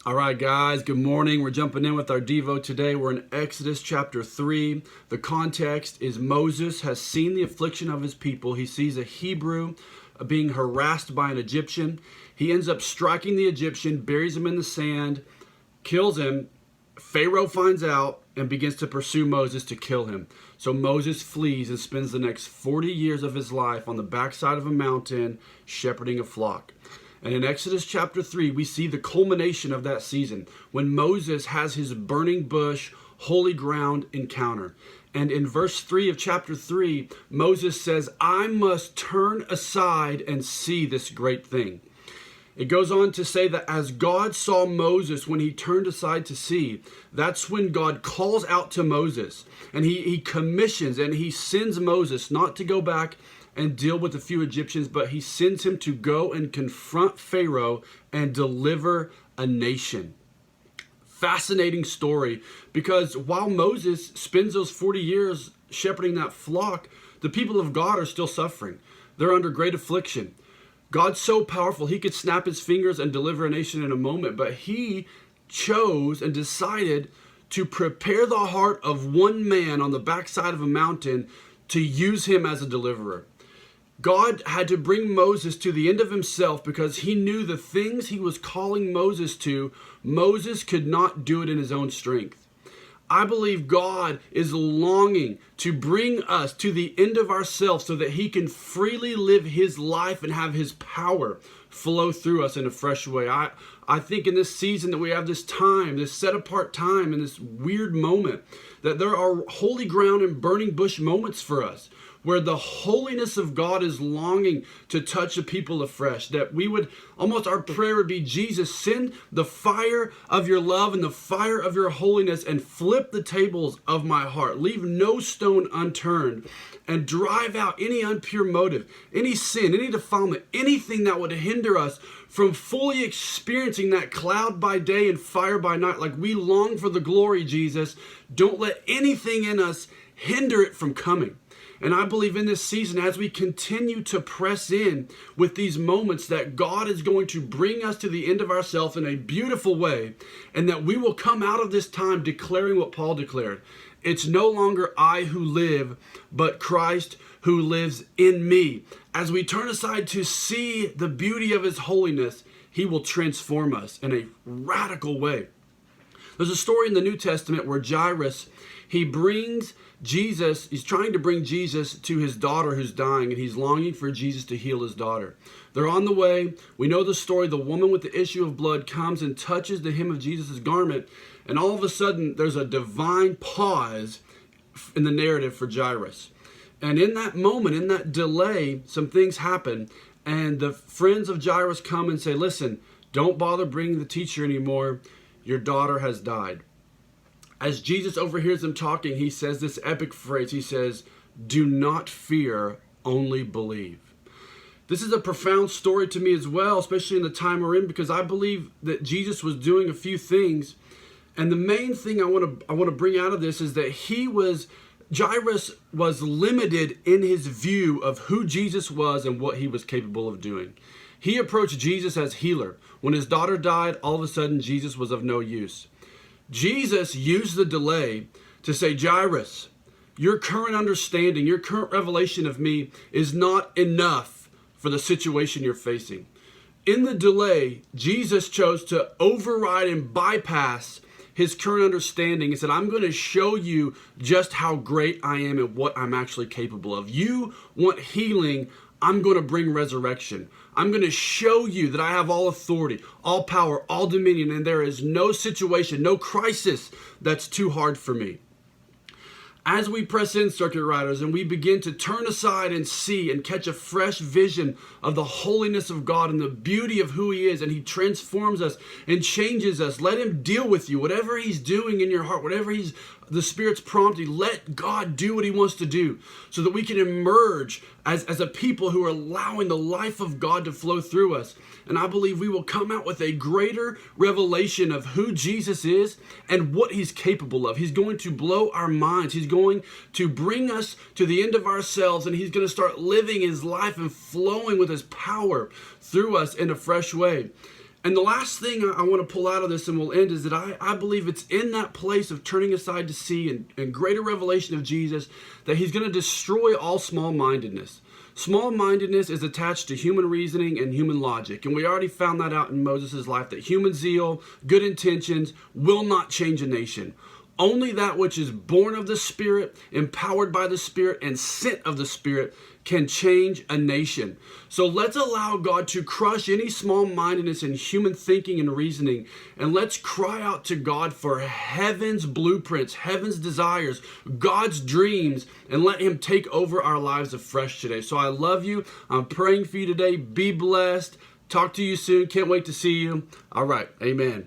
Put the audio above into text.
All right, guys, good morning. We're jumping in with our Devo today. We're in Exodus chapter 3. The context is Moses has seen the affliction of his people. He sees a Hebrew being harassed by an Egyptian. He ends up striking the Egyptian, buries him in the sand, kills him. Pharaoh finds out and begins to pursue Moses to kill him. So Moses flees and spends the next 40 years of his life on the backside of a mountain shepherding a flock. And in Exodus chapter 3, we see the culmination of that season when Moses has his burning bush, holy ground encounter. And in verse 3 of chapter 3, Moses says, I must turn aside and see this great thing. It goes on to say that as God saw Moses when he turned aside to see, that's when God calls out to Moses. And he commissions and he sends Moses not to go back and deal with a few Egyptians, but he sends him to go and confront Pharaoh and deliver a nation. Fascinating story, because while Moses spends those 40 years shepherding that flock, the people of God are still suffering. They're under great affliction. God's so powerful, he could snap his fingers and deliver a nation in a moment, but he chose and decided to prepare the heart of one man on the backside of a mountain to use him as a deliverer. God had to bring Moses to the end of himself because he knew the things he was calling Moses to, Moses could not do it in his own strength. I believe God is longing to bring us to the end of ourselves so that he can freely live his life and have his power flow through us in a fresh way. I think in this season that we have this time, this set apart time, and this weird moment, that there are holy ground and burning bush moments for us, where the holiness of God is longing to touch the people afresh. That we would, almost our prayer would be, Jesus, send the fire of your love and the fire of your holiness and flip the tables of my heart. Leave no stone unturned and drive out any impure motive, any sin, any defilement, anything that would hinder us from fully experiencing that cloud by day and fire by night. Like we long for the glory, Jesus. Don't let anything in us hinder it from coming. And I believe in this season, as we continue to press in with these moments, that God is going to bring us to the end of ourselves in a beautiful way, and that we will come out of this time declaring what Paul declared. It's no longer I who live, but Christ who lives in me. As we turn aside to see the beauty of his holiness, he will transform us in a radical way. There's a story in the New Testament where Jairus, he's trying to bring Jesus to his daughter who's dying, and he's longing for Jesus to heal his daughter. They're on the way. We know the story. The woman with the issue of blood comes and touches the hem of Jesus' garment, and all of a sudden there's a divine pause in the narrative for Jairus. And in that moment, in that delay, some things happen, and the friends of Jairus come and say, listen, don't bother bringing the teacher anymore. Your daughter has died. As Jesus overhears them talking, he says this epic phrase. He says, do not fear, only believe. This is a profound story to me as well, especially in the time we're in, because I believe that Jesus was doing a few things. And the main thing I want to bring out of this is that Jairus was limited in his view of who Jesus was and what he was capable of doing. He approached Jesus as healer. When his daughter died, all of a sudden Jesus was of no use. Jesus used the delay to say, Jairus, your current understanding, your current revelation of me is not enough for the situation you're facing. In the delay, Jesus chose to override and bypass his current understanding and said, I'm going to show you just how great I am and what I'm actually capable of. You want healing, I'm going to bring resurrection. I'm going to show you that I have all authority, all power, all dominion, and there is no situation, no crisis that's too hard for me. As we press in, circuit riders, and we begin to turn aside and see and catch a fresh vision of the holiness of God and the beauty of who he is, and he transforms us and changes us, let him deal with you. Whatever he's doing in your heart, whatever the Spirit's prompting, let God do what he wants to do so that we can emerge as a people who are allowing the life of God to flow through us. And I believe we will come out with a greater revelation of who Jesus is and what he's capable of. He's going to blow our minds. He's going to bring us to the end of ourselves, and he's going to start living his life and flowing with his power through us in a fresh way. And the last thing I want to pull out of this and we'll end is that I believe it's in that place of turning aside to see and greater revelation of Jesus that he's going to destroy all small-mindedness. Small-mindedness is attached to human reasoning and human logic. And we already found that out in Moses' life, that human zeal, good intentions will not change a nation. Only that which is born of the Spirit, empowered by the Spirit, and sent of the Spirit can change a nation. So let's allow God to crush any small-mindedness in human thinking and reasoning, and let's cry out to God for heaven's blueprints, heaven's desires, God's dreams, and let him take over our lives afresh today. So I love you. I'm praying for you today. Be blessed. Talk to you soon. Can't wait to see you. All right. Amen.